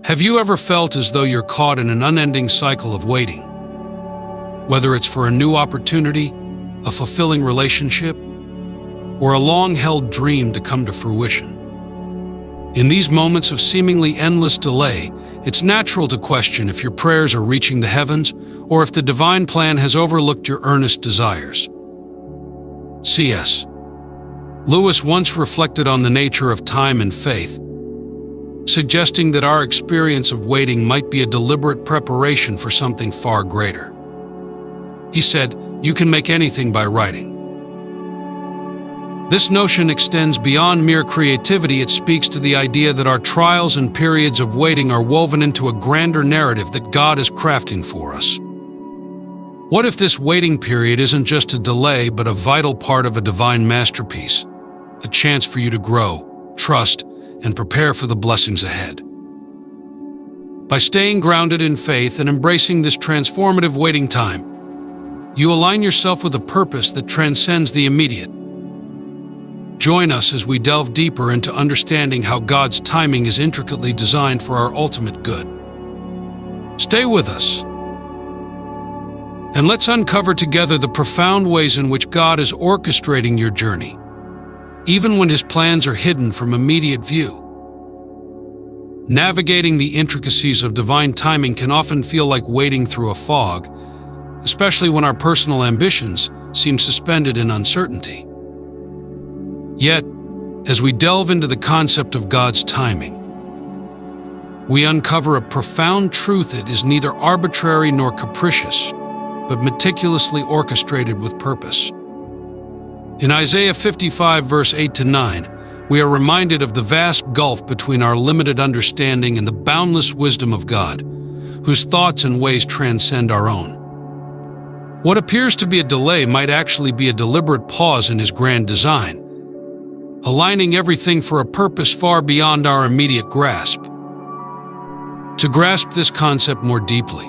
Have you ever felt as though you're caught in an unending cycle of waiting? Whether it's for a new opportunity, a fulfilling relationship, or a long-held dream to come to fruition. In these moments of seemingly endless delay, it's natural to question if your prayers are reaching the heavens or if the divine plan has overlooked your earnest desires. C.S. Lewis once reflected on the nature of time and faith, suggesting that our experience of waiting might be a deliberate preparation for something far greater. He said, "You can make anything by writing." This notion extends beyond mere creativity. It speaks to the idea that our trials and periods of waiting are woven into a grander narrative that God is crafting for us. What if this waiting period isn't just a delay, but a vital part of a divine masterpiece, a chance for you to grow, trust, and prepare for the blessings ahead? By staying grounded in faith and embracing this transformative waiting time, you align yourself with a purpose that transcends the immediate. Join us as we delve deeper into understanding how God's timing is intricately designed for our ultimate good. Stay with us, and let's uncover together the profound ways in which God is orchestrating your journey, even when His plans are hidden from immediate view. Navigating the intricacies of divine timing can often feel like wading through a fog, especially when our personal ambitions seem suspended in uncertainty. Yet, as we delve into the concept of God's timing, we uncover a profound truth: it is neither arbitrary nor capricious, but meticulously orchestrated with purpose. In Isaiah 55, verse 8-9, we are reminded of the vast gulf between our limited understanding and the boundless wisdom of God, whose thoughts and ways transcend our own. What appears to be a delay might actually be a deliberate pause in His grand design, aligning everything for a purpose far beyond our immediate grasp. To grasp this concept more deeply,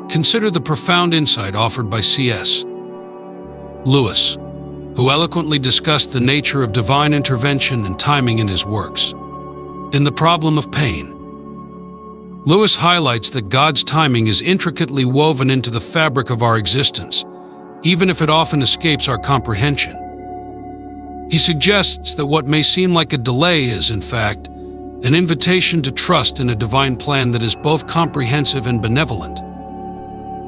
consider the profound insight offered by C.S. Lewis, who eloquently discussed the nature of divine intervention and timing in his works. In The Problem of Pain, Lewis highlights that God's timing is intricately woven into the fabric of our existence, even if it often escapes our comprehension. He suggests that what may seem like a delay is, in fact, an invitation to trust in a divine plan that is both comprehensive and benevolent.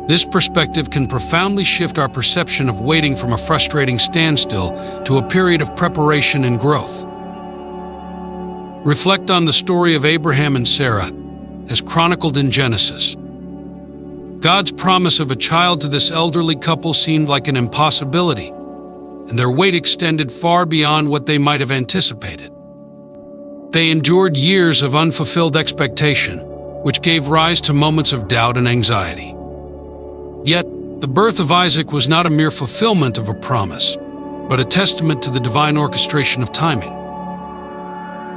This perspective can profoundly shift our perception of waiting from a frustrating standstill to a period of preparation and growth. Reflect on the story of Abraham and Sarah, as chronicled in Genesis. God's promise of a child to this elderly couple seemed like an impossibility, and their wait extended far beyond what they might have anticipated. They endured years of unfulfilled expectation, which gave rise to moments of doubt and anxiety. Yet, the birth of Isaac was not a mere fulfillment of a promise, but a testament to the divine orchestration of timing.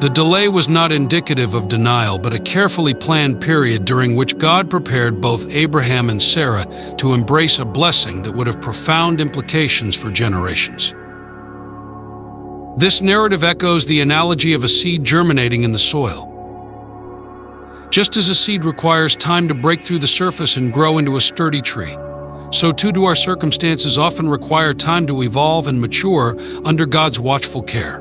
The delay was not indicative of denial, but a carefully planned period during which God prepared both Abraham and Sarah to embrace a blessing that would have profound implications for generations. This narrative echoes the analogy of a seed germinating in the soil. Just as a seed requires time to break through the surface and grow into a sturdy tree, so too do our circumstances often require time to evolve and mature under God's watchful care.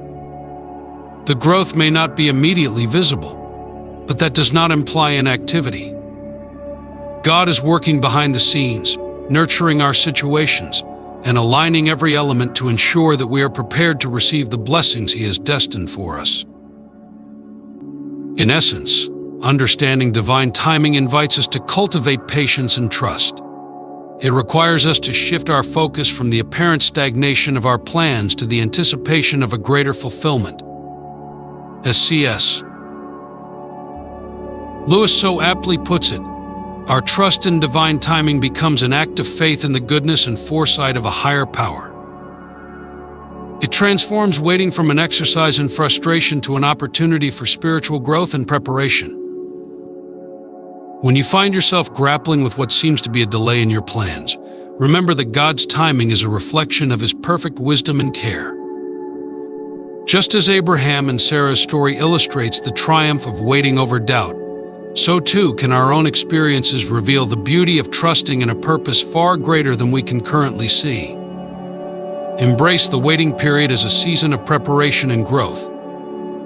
The growth may not be immediately visible, but that does not imply inactivity. God is working behind the scenes, nurturing our situations, and aligning every element to ensure that we are prepared to receive the blessings He has destined for us. In essence, understanding divine timing invites us to cultivate patience and trust. It requires us to shift our focus from the apparent stagnation of our plans to the anticipation of a greater fulfillment. As C.S. Lewis so aptly puts it, our trust in divine timing becomes an act of faith in the goodness and foresight of a higher power. It transforms waiting from an exercise in frustration to an opportunity for spiritual growth and preparation. When you find yourself grappling with what seems to be a delay in your plans, remember that God's timing is a reflection of His perfect wisdom and care. Just as Abraham and Sarah's story illustrates the triumph of waiting over doubt, so too can our own experiences reveal the beauty of trusting in a purpose far greater than we can currently see. Embrace the waiting period as a season of preparation and growth,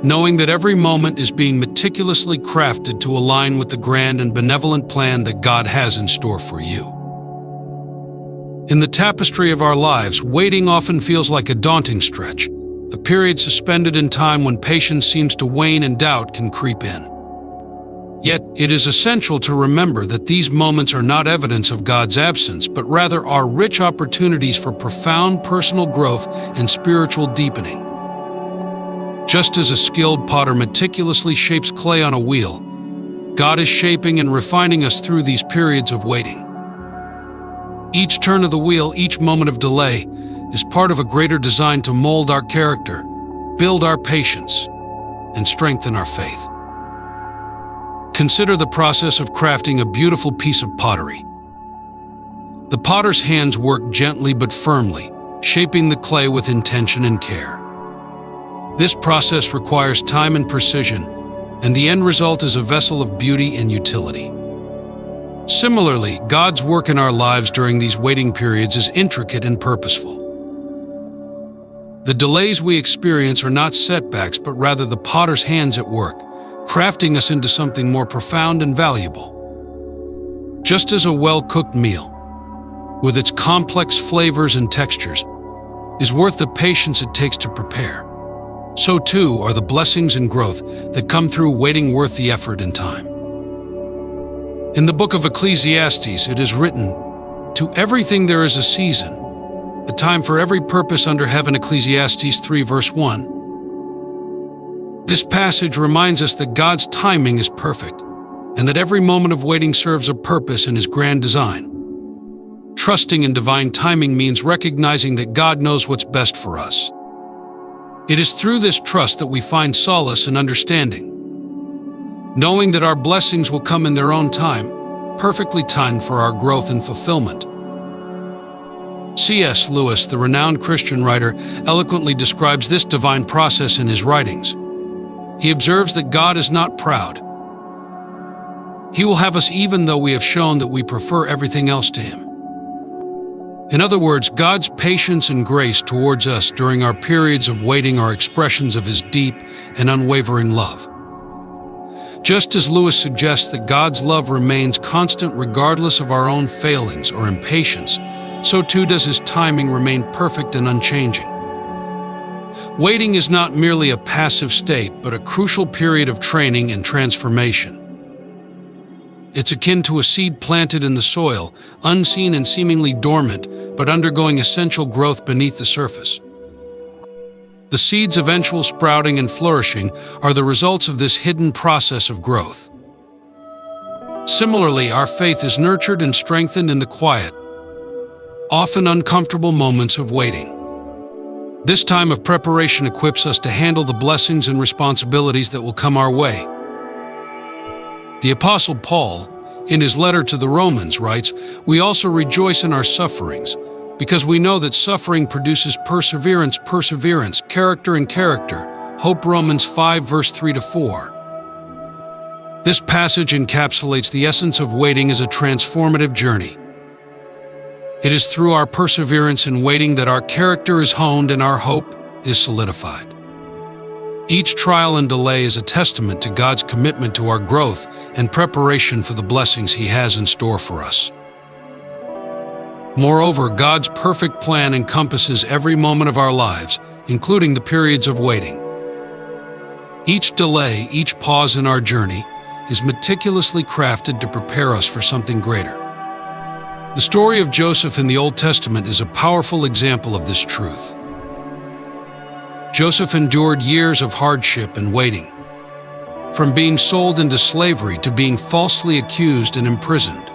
knowing that every moment is being meticulously crafted to align with the grand and benevolent plan that God has in store for you. In the tapestry of our lives, waiting often feels like a daunting stretch, a period suspended in time when patience seems to wane and doubt can creep in. Yet, it is essential to remember that these moments are not evidence of God's absence, but rather are rich opportunities for profound personal growth and spiritual deepening. Just as a skilled potter meticulously shapes clay on a wheel, God is shaping and refining us through these periods of waiting. Each turn of the wheel, each moment of delay, is part of a greater design to mold our character, build our patience, and strengthen our faith. Consider the process of crafting a beautiful piece of pottery. The potter's hands work gently but firmly, shaping the clay with intention and care. This process requires time and precision, and the end result is a vessel of beauty and utility. Similarly, God's work in our lives during these waiting periods is intricate and purposeful. The delays we experience are not setbacks, but rather the potter's hands at work, crafting us into something more profound and valuable. Just as a well-cooked meal, with its complex flavors and textures, is worth the patience it takes to prepare, so too are the blessings and growth that come through waiting worth the effort and time. In the book of Ecclesiastes, it is written, "To everything there is a season, a time for every purpose under heaven." Ecclesiastes 3 verse 1. This passage reminds us that God's timing is perfect, and that every moment of waiting serves a purpose in His grand design. Trusting in divine timing means recognizing that God knows what's best for us. It is through this trust that we find solace and understanding, knowing that our blessings will come in their own time, perfectly timed for our growth and fulfillment. C.S. Lewis, the renowned Christian writer, eloquently describes this divine process in his writings. He observes that God is not proud. He will have us even though we have shown that we prefer everything else to Him. In other words, God's patience and grace towards us during our periods of waiting are expressions of His deep and unwavering love. Just as Lewis suggests that God's love remains constant regardless of our own failings or impatience, so too does His timing remain perfect and unchanging. Waiting is not merely a passive state, but a crucial period of training and transformation. It's akin to a seed planted in the soil, unseen and seemingly dormant, but undergoing essential growth beneath the surface. The seed's eventual sprouting and flourishing are the results of this hidden process of growth. Similarly, our faith is nurtured and strengthened in the quiet, often uncomfortable moments of waiting. This time of preparation equips us to handle the blessings and responsibilities that will come our way. The Apostle Paul, in his letter to the Romans, writes, "We also rejoice in our sufferings, because we know that suffering produces perseverance, character, and character." Hope. Romans 5 verse 3-4. This passage encapsulates the essence of waiting as a transformative journey. It is through our perseverance in waiting that our character is honed and our hope is solidified. Each trial and delay is a testament to God's commitment to our growth and preparation for the blessings He has in store for us. Moreover, God's perfect plan encompasses every moment of our lives, including the periods of waiting. Each delay, each pause in our journey, is meticulously crafted to prepare us for something greater. The story of Joseph in the Old Testament is a powerful example of this truth. Joseph endured years of hardship and waiting, from being sold into slavery to being falsely accused and imprisoned.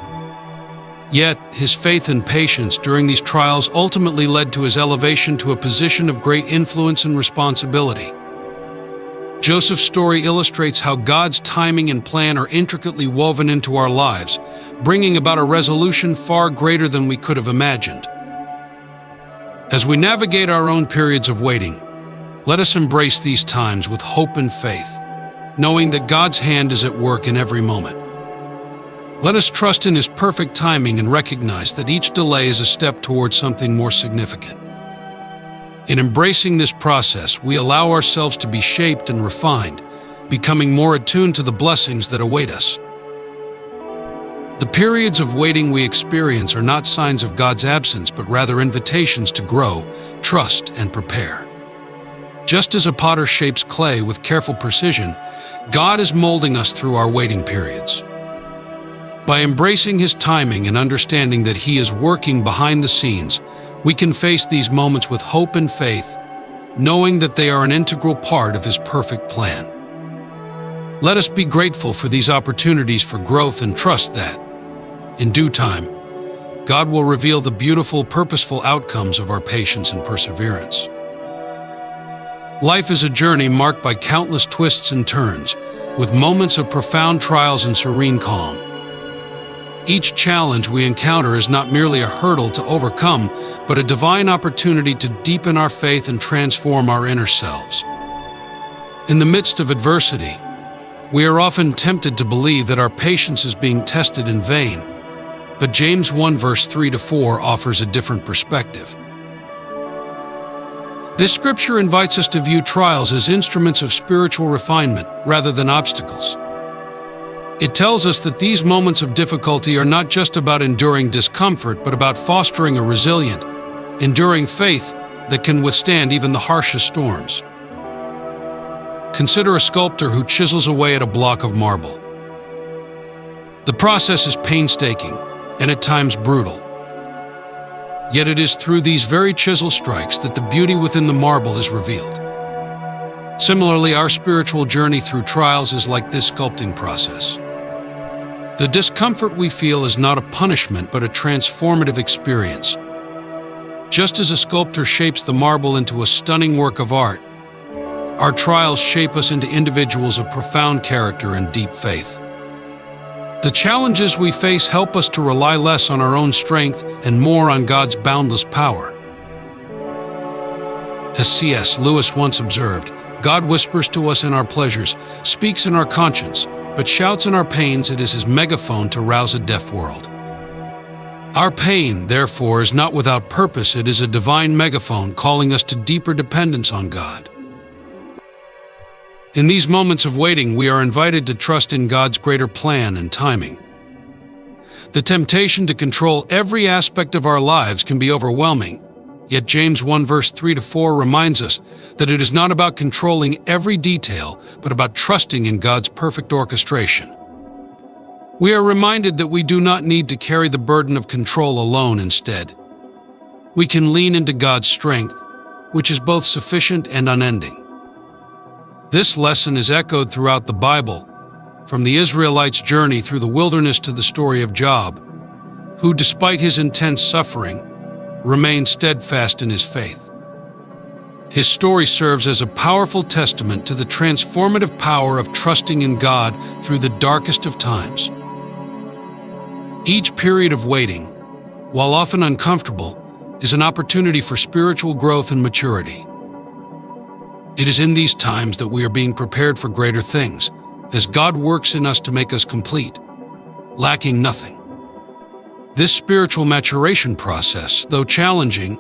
Yet, his faith and patience during these trials ultimately led to his elevation to a position of great influence and responsibility. Joseph's story illustrates how God's timing and plan are intricately woven into our lives, bringing about a resolution far greater than we could have imagined. As we navigate our own periods of waiting, let us embrace these times with hope and faith, knowing that God's hand is at work in every moment. Let us trust in His perfect timing and recognize that each delay is a step towards something more significant. In embracing this process, we allow ourselves to be shaped and refined, becoming more attuned to the blessings that await us. The periods of waiting we experience are not signs of God's absence, but rather invitations to grow, trust, and prepare. Just as a potter shapes clay with careful precision, God is molding us through our waiting periods. By embracing His timing and understanding that He is working behind the scenes, we can face these moments with hope and faith, knowing that they are an integral part of His perfect plan. Let us be grateful for these opportunities for growth and trust that, in due time, God will reveal the beautiful, purposeful outcomes of our patience and perseverance. Life is a journey marked by countless twists and turns, with moments of profound trials and serene calm. Each challenge we encounter is not merely a hurdle to overcome, but a divine opportunity to deepen our faith and transform our inner selves. In the midst of adversity, we are often tempted to believe that our patience is being tested in vain, but James 1 verse 3-4 offers a different perspective. This scripture invites us to view trials as instruments of spiritual refinement rather than obstacles. It tells us that these moments of difficulty are not just about enduring discomfort, but about fostering a resilient, enduring faith that can withstand even the harshest storms. Consider a sculptor who chisels away at a block of marble. The process is painstaking and at times brutal. Yet it is through these very chisel strikes that the beauty within the marble is revealed. Similarly, our spiritual journey through trials is like this sculpting process. The discomfort we feel is not a punishment, but a transformative experience. Just as a sculptor shapes the marble into a stunning work of art, our trials shape us into individuals of profound character and deep faith. The challenges we face help us to rely less on our own strength and more on God's boundless power. As C.S. Lewis once observed, God whispers to us in our pleasures, speaks in our conscience, but shouts in our pains. It is His megaphone to rouse a deaf world. Our pain, therefore, is not without purpose. It is a divine megaphone calling us to deeper dependence on God. In these moments of waiting, we are invited to trust in God's greater plan and timing. The temptation to control every aspect of our lives can be overwhelming, yet James 1 verse 3-4 reminds us that it is not about controlling every detail, but about trusting in God's perfect orchestration. We are reminded that we do not need to carry the burden of control alone. Instead, we can lean into God's strength, which is both sufficient and unending. This lesson is echoed throughout the Bible, from the Israelites' journey through the wilderness to the story of Job, who, despite his intense suffering, remained steadfast in his faith. His story serves as a powerful testament to the transformative power of trusting in God through the darkest of times. Each period of waiting, while often uncomfortable, is an opportunity for spiritual growth and maturity. It is in these times that we are being prepared for greater things, as God works in us to make us complete, lacking nothing. This spiritual maturation process, though challenging,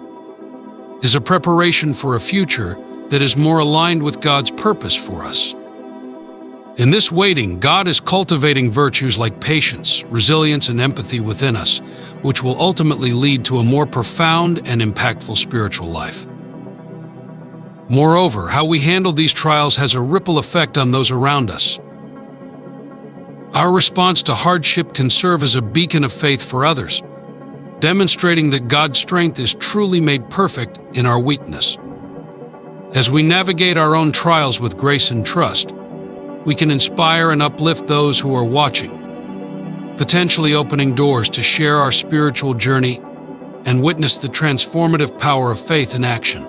is a preparation for a future that is more aligned with God's purpose for us. In this waiting, God is cultivating virtues like patience, resilience, and empathy within us, which will ultimately lead to a more profound and impactful spiritual life. Moreover, how we handle these trials has a ripple effect on those around us. Our response to hardship can serve as a beacon of faith for others, demonstrating that God's strength is truly made perfect in our weakness. As we navigate our own trials with grace and trust, we can inspire and uplift those who are watching, potentially opening doors to share our spiritual journey and witness the transformative power of faith in action.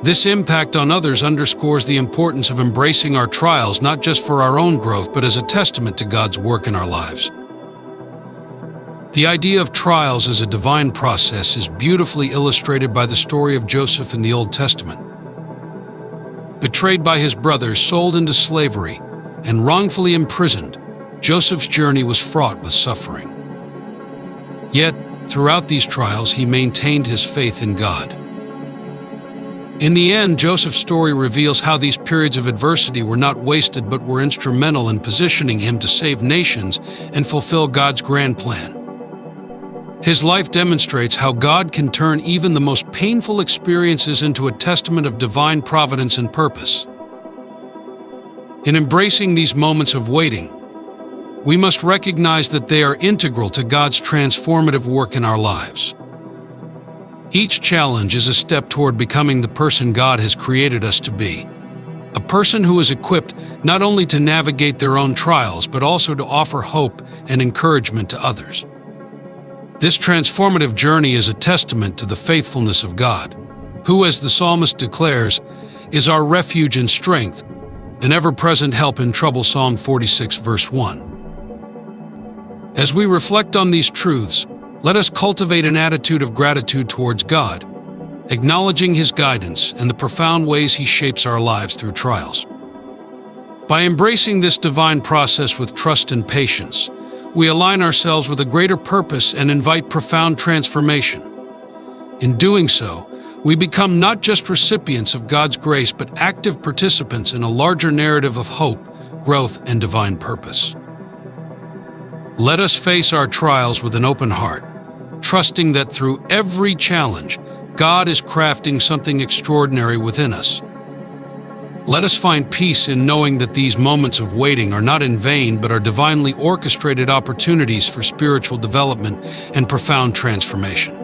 This impact on others underscores the importance of embracing our trials not just for our own growth, but as a testament to God's work in our lives. The idea of trials as a divine process is beautifully illustrated by the story of Joseph in the Old Testament. Betrayed by his brothers, sold into slavery, and wrongfully imprisoned, Joseph's journey was fraught with suffering. Yet, throughout these trials, he maintained his faith in God. In the end, Joseph's story reveals how these periods of adversity were not wasted but were instrumental in positioning him to save nations and fulfill God's grand plan. His life demonstrates how God can turn even the most painful experiences into a testament of divine providence and purpose. In embracing these moments of waiting, we must recognize that they are integral to God's transformative work in our lives. Each challenge is a step toward becoming the person God has created us to be, a person who is equipped not only to navigate their own trials but also to offer hope and encouragement to others. This transformative journey is a testament to the faithfulness of God, who, as the psalmist declares, is our refuge and strength, an ever-present help in trouble. Psalm 46, verse 1. As we reflect on these truths, let us cultivate an attitude of gratitude towards God, acknowledging His guidance and the profound ways He shapes our lives through trials. By embracing this divine process with trust and patience, we align ourselves with a greater purpose and invite profound transformation. In doing so, we become not just recipients of God's grace but active participants in a larger narrative of hope, growth, and divine purpose. Let us face our trials with an open heart, trusting that through every challenge, God is crafting something extraordinary within us. Let us find peace in knowing that these moments of waiting are not in vain but are divinely orchestrated opportunities for spiritual development and profound transformation.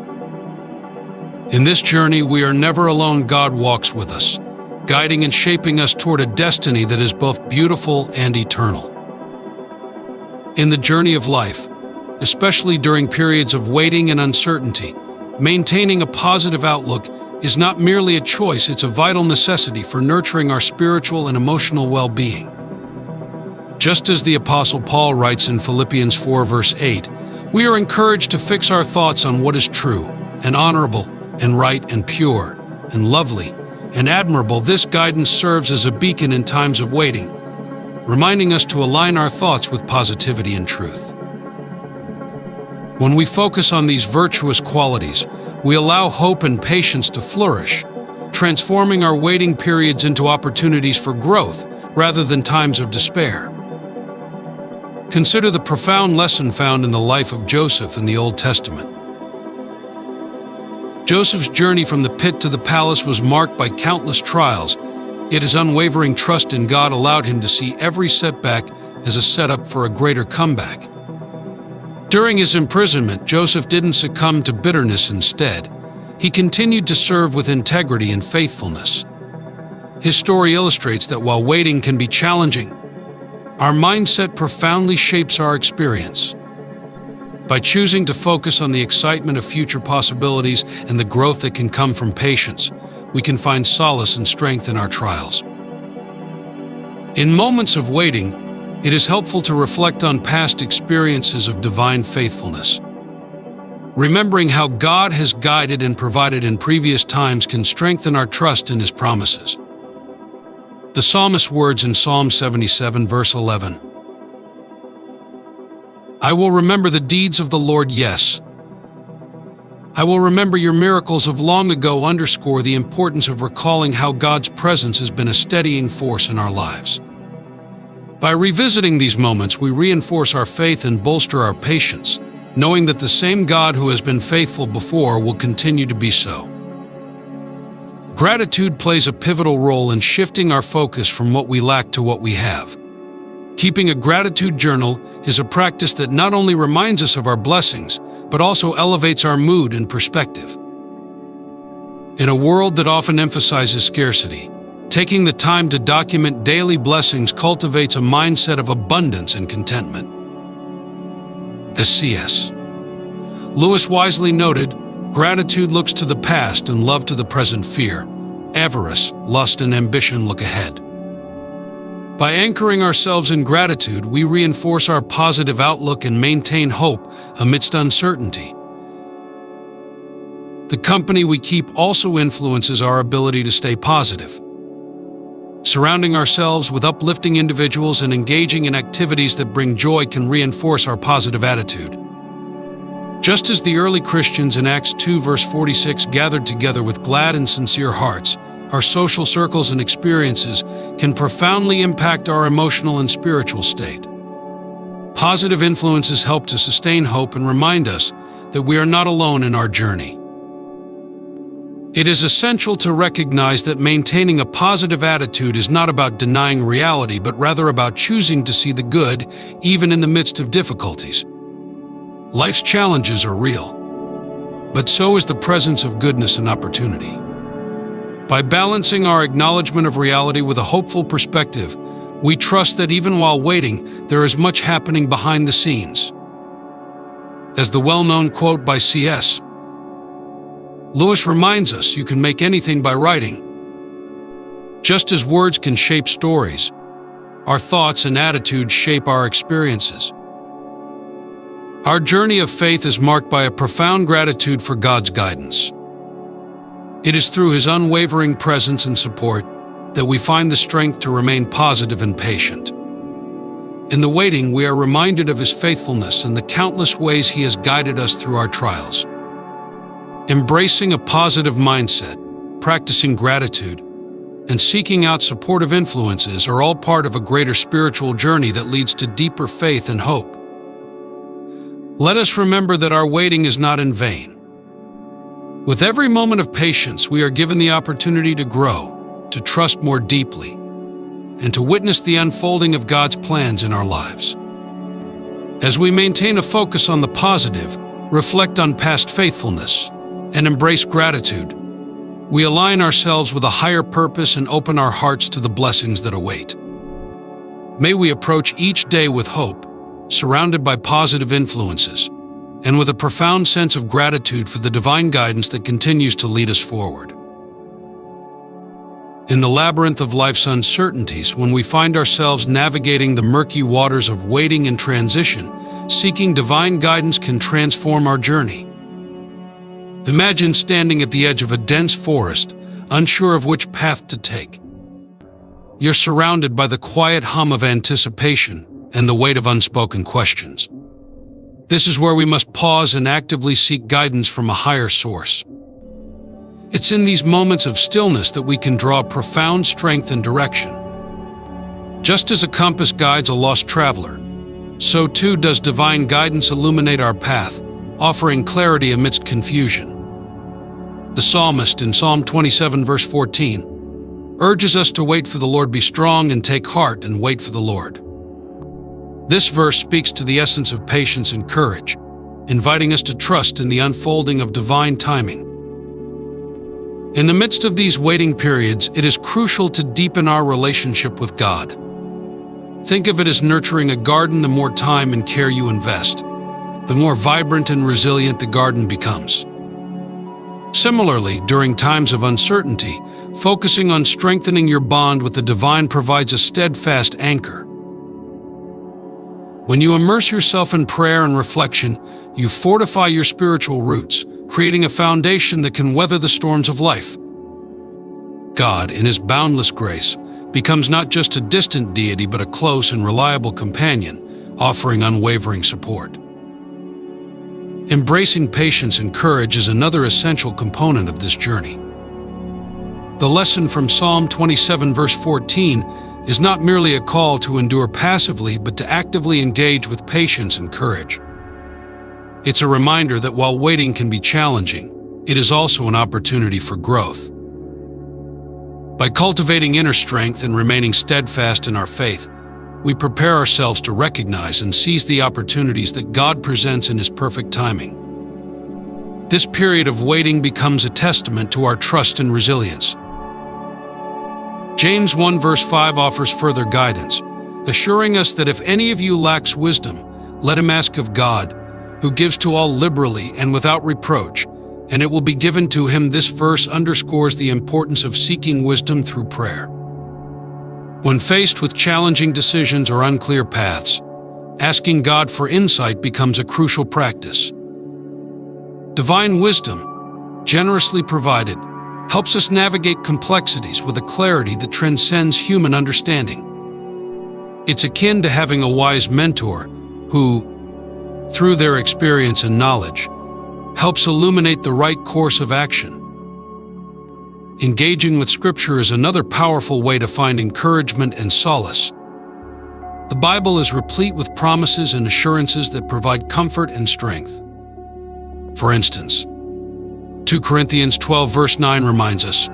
In this journey, we are never alone. God walks with us, guiding and shaping us toward a destiny that is both beautiful and eternal. In the journey of life, especially during periods of waiting and uncertainty, maintaining a positive outlook is not merely a choice, it's a vital necessity for nurturing our spiritual and emotional well-being. Just as the Apostle Paul writes in Philippians 4, verse 8, we are encouraged to fix our thoughts on what is true and honorable and right and pure and lovely and admirable. This guidance serves as a beacon in times of waiting, reminding us to align our thoughts with positivity and truth. When we focus on these virtuous qualities, we allow hope and patience to flourish, transforming our waiting periods into opportunities for growth rather than times of despair. Consider the profound lesson found in the life of Joseph in the Old Testament. Joseph's journey from the pit to the palace was marked by countless trials, yet his unwavering trust in God allowed him to see every setback as a setup for a greater comeback. During his imprisonment, Joseph didn't succumb to bitterness. Instead, he continued to serve with integrity and faithfulness. His story illustrates that while waiting can be challenging, our mindset profoundly shapes our experience. By choosing to focus on the excitement of future possibilities and the growth that can come from patience, we can find solace and strength in our trials. In moments of waiting, it is helpful to reflect on past experiences of divine faithfulness. Remembering how God has guided and provided in previous times can strengthen our trust in His promises. The psalmist's words in Psalm 77, verse 11. I will remember the deeds of the Lord, yes. I will remember your miracles of long ago. Underscore the importance of recalling how God's presence has been a steadying force in our lives. By revisiting these moments, we reinforce our faith and bolster our patience, knowing that the same God who has been faithful before will continue to be so. Gratitude plays a pivotal role in shifting our focus from what we lack to what we have. Keeping a gratitude journal is a practice that not only reminds us of our blessings, but also elevates our mood and perspective. In a world that often emphasizes scarcity, taking the time to document daily blessings cultivates a mindset of abundance and contentment. As C.S. Lewis wisely noted, gratitude looks to the past and love to the present. Fear, avarice, lust, and ambition look ahead. By anchoring ourselves in gratitude, we reinforce our positive outlook and maintain hope amidst uncertainty. The company we keep also influences our ability to stay positive. Surrounding ourselves with uplifting individuals and engaging in activities that bring joy can reinforce our positive attitude. Just as the early Christians in Acts 2 verse 46 gathered together with glad and sincere hearts, our social circles and experiences can profoundly impact our emotional and spiritual state. Positive influences help to sustain hope and remind us that we are not alone in our journey. It is essential to recognize that maintaining a positive attitude is not about denying reality, but rather about choosing to see the good, even in the midst of difficulties. Life's challenges are real, but so is the presence of goodness and opportunity. By balancing our acknowledgement of reality with a hopeful perspective, we trust that even while waiting, there is much happening behind the scenes. As the well-known quote by C.S. Lewis reminds us, you can make anything by writing. Just as words can shape stories, our thoughts and attitudes shape our experiences. Our journey of faith is marked by a profound gratitude for God's guidance. It is through His unwavering presence and support that we find the strength to remain positive and patient. In the waiting, we are reminded of His faithfulness and the countless ways He has guided us through our trials. Embracing a positive mindset, practicing gratitude, and seeking out supportive influences are all part of a greater spiritual journey that leads to deeper faith and hope. Let us remember that our waiting is not in vain. With every moment of patience, we are given the opportunity to grow, to trust more deeply, and to witness the unfolding of God's plans in our lives. As we maintain a focus on the positive, reflect on past faithfulness, and embrace gratitude, we align ourselves with a higher purpose and open our hearts to the blessings that await. May we approach each day with hope, surrounded by positive influences, and with a profound sense of gratitude for the divine guidance that continues to lead us forward. In the labyrinth of life's uncertainties, when we find ourselves navigating the murky waters of waiting and transition, seeking divine guidance can transform our journey. Imagine standing at the edge of a dense forest, unsure of which path to take. You're surrounded by the quiet hum of anticipation and the weight of unspoken questions. This is where we must pause and actively seek guidance from a higher source. It's in these moments of stillness that we can draw profound strength and direction. Just as a compass guides a lost traveler, so too does divine guidance illuminate our path, offering clarity amidst confusion. The psalmist in Psalm 27 verse 14 urges us to wait for the Lord, be strong and take heart and wait for the Lord. This verse speaks to the essence of patience and courage, inviting us to trust in the unfolding of divine timing. In the midst of these waiting periods, it is crucial to deepen our relationship with God. Think of it as nurturing a garden. The more time and care you invest, the more vibrant and resilient the garden becomes. Similarly, during times of uncertainty, focusing on strengthening your bond with the divine provides a steadfast anchor. When you immerse yourself in prayer and reflection, you fortify your spiritual roots, creating a foundation that can weather the storms of life. God, in His boundless grace, becomes not just a distant deity but a close and reliable companion, offering unwavering support. Embracing patience and courage is another essential component of this journey. The lesson from Psalm 27 verse 14 is not merely a call to endure passively, but to actively engage with patience and courage. It's a reminder that while waiting can be challenging, it is also an opportunity for growth. By cultivating inner strength and remaining steadfast in our faith, we prepare ourselves to recognize and seize the opportunities that God presents in His perfect timing. This period of waiting becomes a testament to our trust and resilience. James 1 verse 5 offers further guidance, assuring us that if any of you lacks wisdom, let him ask of God, who gives to all liberally and without reproach, and it will be given to him. This verse underscores the importance of seeking wisdom through prayer. When faced with challenging decisions or unclear paths, asking God for insight becomes a crucial practice. Divine wisdom, generously provided, helps us navigate complexities with a clarity that transcends human understanding. It's akin to having a wise mentor who, through their experience and knowledge, helps illuminate the right course of action. Engaging with Scripture is another powerful way to find encouragement and solace. The Bible is replete with promises and assurances that provide comfort and strength. For instance, 2 Corinthians 12 verse 9 reminds us,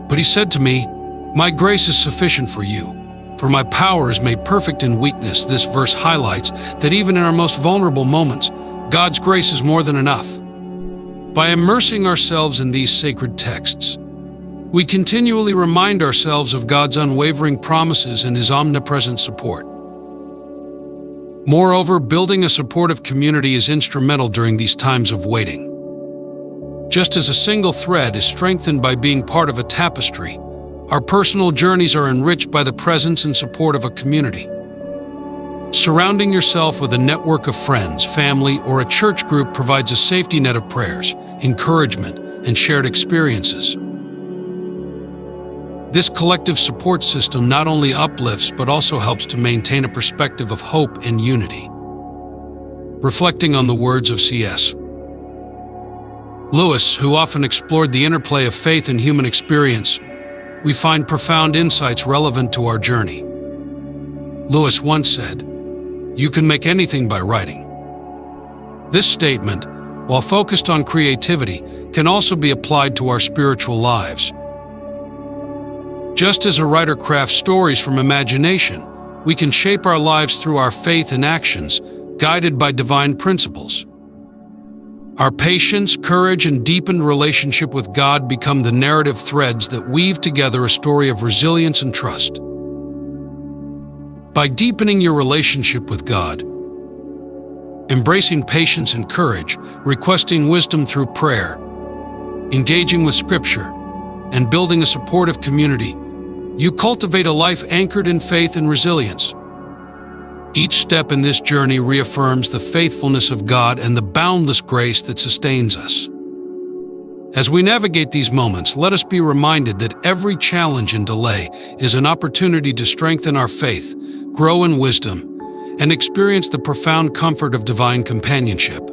"But he said to me, 'My grace is sufficient for you, for my power is made perfect in weakness.'" This verse highlights that even in our most vulnerable moments, God's grace is more than enough. By immersing ourselves in these sacred texts, we continually remind ourselves of God's unwavering promises and His omnipresent support. Moreover, building a supportive community is instrumental during these times of waiting. Just as a single thread is strengthened by being part of a tapestry, our personal journeys are enriched by the presence and support of a community. Surrounding yourself with a network of friends, family, or a church group provides a safety net of prayers, encouragement, and shared experiences. This collective support system not only uplifts but also helps to maintain a perspective of hope and unity. Reflecting on the words of C.S. Lewis, who often explored the interplay of faith and human experience, we find profound insights relevant to our journey. Lewis once said, "You can make anything by writing." This statement, while focused on creativity, can also be applied to our spiritual lives. Just as a writer crafts stories from imagination, we can shape our lives through our faith and actions, guided by divine principles. Our patience, courage, and deepened relationship with God become the narrative threads that weave together a story of resilience and trust. By deepening your relationship with God, embracing patience and courage, requesting wisdom through prayer, engaging with Scripture, and building a supportive community, you cultivate a life anchored in faith and resilience. Each step in this journey reaffirms the faithfulness of God and the boundless grace that sustains us. As we navigate these moments, let us be reminded that every challenge and delay is an opportunity to strengthen our faith, grow in wisdom, and experience the profound comfort of divine companionship.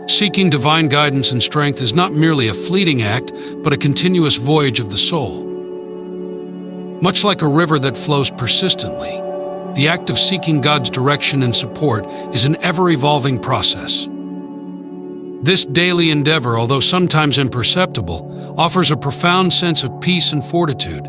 Seeking divine guidance and strength is not merely a fleeting act, but a continuous voyage of the soul. Much like a river that flows persistently, the act of seeking God's direction and support is an ever-evolving process. This daily endeavor, although sometimes imperceptible, offers a profound sense of peace and fortitude.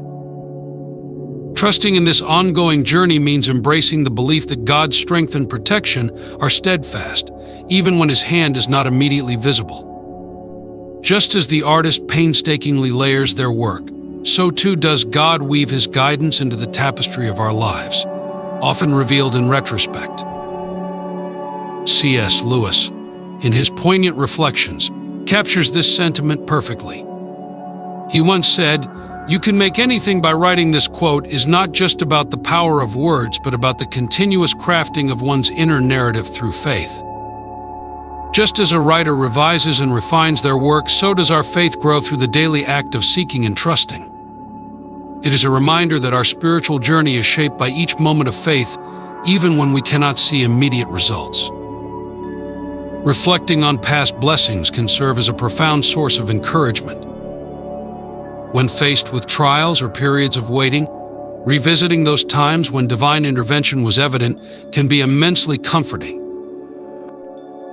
Trusting in this ongoing journey means embracing the belief that God's strength and protection are steadfast, even when His hand is not immediately visible. Just as the artist painstakingly layers their work, so too does God weave His guidance into the tapestry of our lives, often revealed in retrospect. C.S. Lewis, in his poignant reflections, captures this sentiment perfectly. He once said, "You can make anything by writing." This quote is not just about the power of words, but about the continuous crafting of one's inner narrative through faith. Just as a writer revises and refines their work, so does our faith grow through the daily act of seeking and trusting. It is a reminder that our spiritual journey is shaped by each moment of faith, even when we cannot see immediate results. Reflecting on past blessings can serve as a profound source of encouragement. When faced with trials or periods of waiting, revisiting those times when divine intervention was evident can be immensely comforting.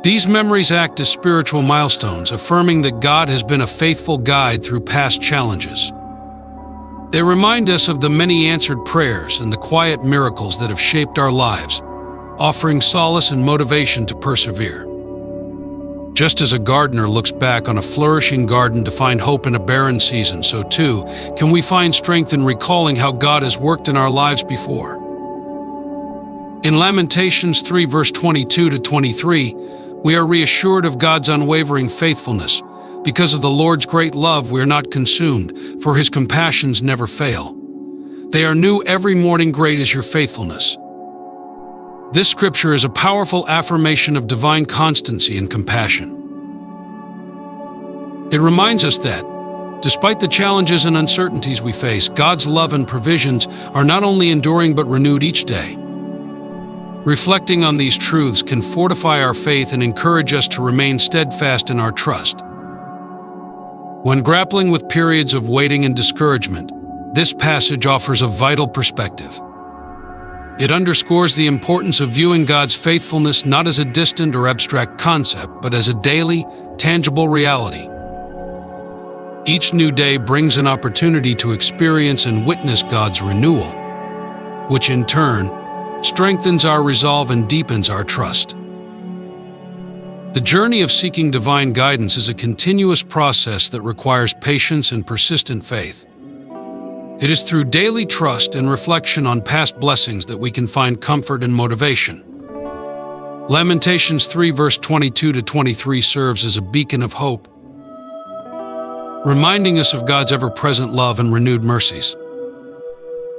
These memories act as spiritual milestones, affirming that God has been a faithful guide through past challenges. They remind us of the many answered prayers and the quiet miracles that have shaped our lives, offering solace and motivation to persevere. Just as a gardener looks back on a flourishing garden to find hope in a barren season, so too can we find strength in recalling how God has worked in our lives before. In Lamentations 3 verse 22 to 23, we are reassured of God's unwavering faithfulness. Because of the Lord's great love, we are not consumed, for His compassions never fail. They are new every morning. Great is your faithfulness. This scripture is a powerful affirmation of divine constancy and compassion. It reminds us that, despite the challenges and uncertainties we face, God's love and provisions are not only enduring but renewed each day. Reflecting on these truths can fortify our faith and encourage us to remain steadfast in our trust. When grappling with periods of waiting and discouragement, this passage offers a vital perspective. It underscores the importance of viewing God's faithfulness not as a distant or abstract concept, but as a daily, tangible reality. Each new day brings an opportunity to experience and witness God's renewal, which in turn strengthens our resolve and deepens our trust. The journey of seeking divine guidance is a continuous process that requires patience and persistent faith. It is through daily trust and reflection on past blessings that we can find comfort and motivation. Lamentations 3 verse 22 to 23 serves as a beacon of hope, reminding us of God's ever-present love and renewed mercies.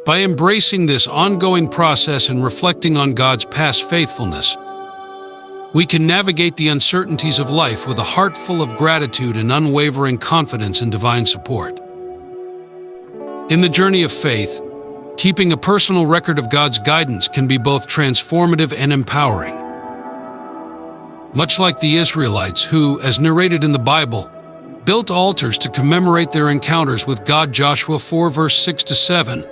By embracing this ongoing process and reflecting on God's past faithfulness, we can navigate the uncertainties of life with a heart full of gratitude and unwavering confidence in divine support. In the journey of faith, keeping a personal record of God's guidance can be both transformative and empowering. Much like the Israelites who, as narrated in the Bible, built altars to commemorate their encounters with God, Joshua 4 verse 6 to 7,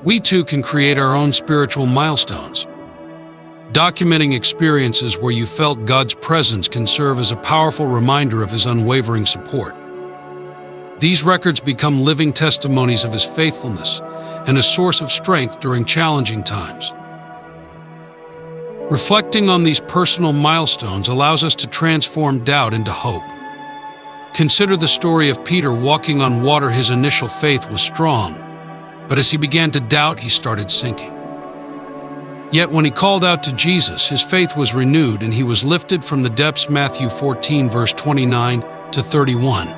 we too can create our own spiritual milestones. Documenting experiences where you felt God's presence can serve as a powerful reminder of His unwavering support. These records become living testimonies of His faithfulness and a source of strength during challenging times. Reflecting on these personal milestones allows us to transform doubt into hope. Consider the story of Peter walking on water. His initial faith was strong, but as he began to doubt, he started sinking. Yet when he called out to Jesus, his faith was renewed and he was lifted from the depths. Matthew 14 verse 29 to 31.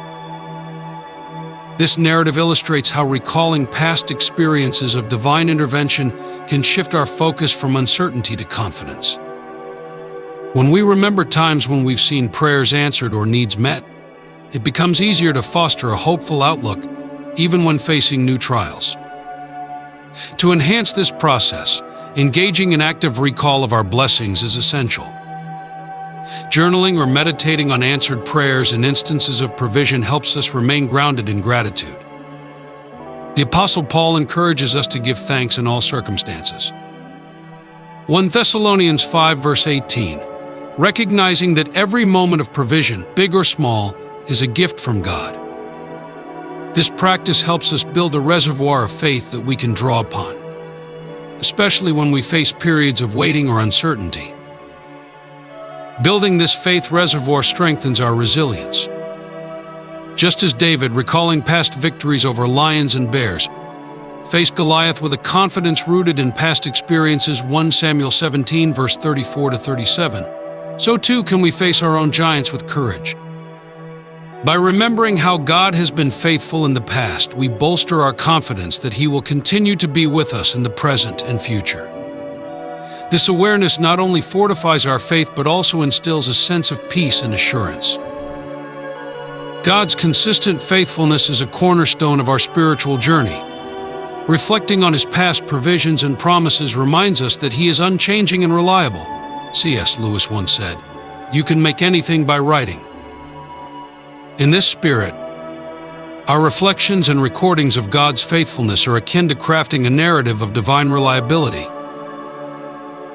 This narrative illustrates how recalling past experiences of divine intervention can shift our focus from uncertainty to confidence. When we remember times when we've seen prayers answered or needs met, it becomes easier to foster a hopeful outlook, even when facing new trials. To enhance this process, engaging in active recall of our blessings is essential. Journaling or meditating on answered prayers and instances of provision helps us remain grounded in gratitude. The Apostle Paul encourages us to give thanks in all circumstances. 1 Thessalonians 5 verse 18, recognizing that every moment of provision, big or small, is a gift from God. This practice helps us build a reservoir of faith that we can draw upon, especially when we face periods of waiting or uncertainty. Building this faith reservoir strengthens our resilience. Just as David, recalling past victories over lions and bears, faced Goliath with a confidence rooted in past experiences, 1 Samuel 17 verse 34 to 37, so too can we face our own giants with courage. By remembering how God has been faithful in the past, we bolster our confidence that He will continue to be with us in the present and future. This awareness not only fortifies our faith but also instills a sense of peace and assurance. God's consistent faithfulness is a cornerstone of our spiritual journey. Reflecting on His past provisions and promises reminds us that He is unchanging and reliable. C.S. Lewis once said, "You can make anything by writing." In this spirit, our reflections and recordings of God's faithfulness are akin to crafting a narrative of divine reliability.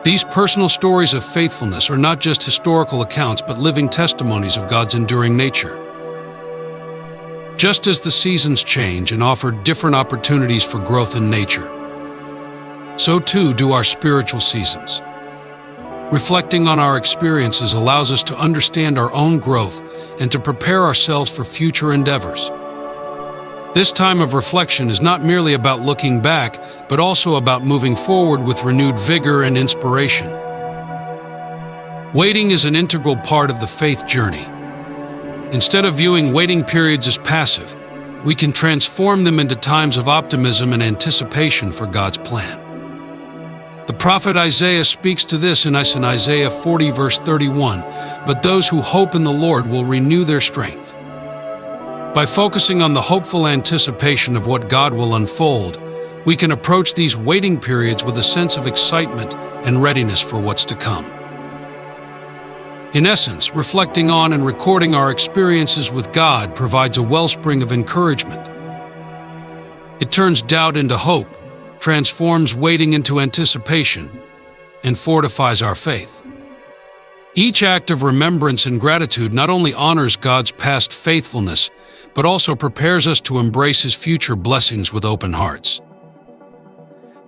These personal stories of faithfulness are not just historical accounts but living testimonies of God's enduring nature. Just as the seasons change and offer different opportunities for growth in nature, so too do our spiritual seasons. Reflecting on our experiences allows us to understand our own growth and to prepare ourselves for future endeavors. This time of reflection is not merely about looking back, but also about moving forward with renewed vigor and inspiration. Waiting is an integral part of the faith journey. Instead of viewing waiting periods as passive, we can transform them into times of optimism and anticipation for God's plan. The prophet Isaiah speaks to this in Isaiah 40 verse 31, "But those who hope in the Lord will renew their strength. By focusing on the hopeful anticipation of what God will unfold, we can approach these waiting periods with a sense of excitement and readiness for what's to come. In essence, reflecting on and recording our experiences with God provides a wellspring of encouragement. It turns doubt into hope, transforms waiting into anticipation, and fortifies our faith. Each act of remembrance and gratitude not only honors God's past faithfulness, but also prepares us to embrace His future blessings with open hearts.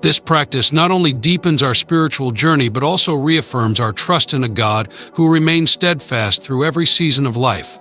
This practice not only deepens our spiritual journey, but also reaffirms our trust in a God who remains steadfast through every season of life.